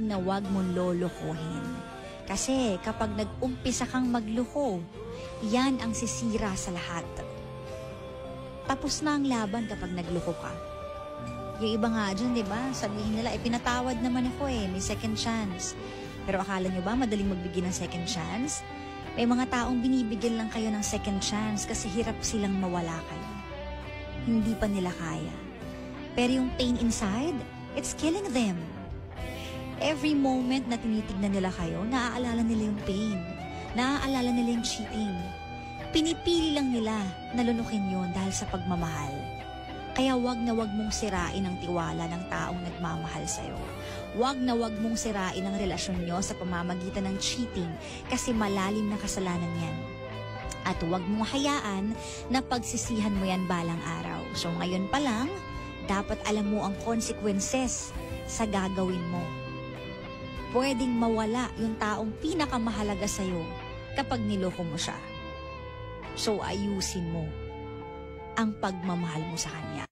na wag mong lolokohin. Kasi kapag nag-umpisa kang magloko, yan ang sisira sa lahat. Tapos na ang laban kapag nagloko ka. Yung iba nga dyan, di ba? Sabihin nila, pinatawad naman ako may second chance. Pero akala nyo ba madaling magbigay ng second chance? May mga taong binibigyan lang kayo ng second chance kasi hirap silang mawala kayo. Hindi pa nila kaya. Pero yung pain inside, it's killing them. Every moment na tinitignan nila kayo, naaalala nila yung pain. Naaalala nila yung cheating. Pinipili lang nila na lunukin yun dahil sa pagmamahal. Kaya wag na wag mong sirain ang tiwala ng taong nagmamahal sa'yo. Wag na wag mong sirain ang relasyon nyo sa pamamagitan ng cheating kasi malalim na kasalanan yan. At wag mong hayaan na pagsisihan mo yan balang araw. So ngayon pa lang, dapat alam mo ang consequences sa gagawin mo. Pwedeng mawala yung taong pinakamahalaga sa'yo kapag niloko mo siya. So ayusin mo ang pagmamahal mo sa kanya.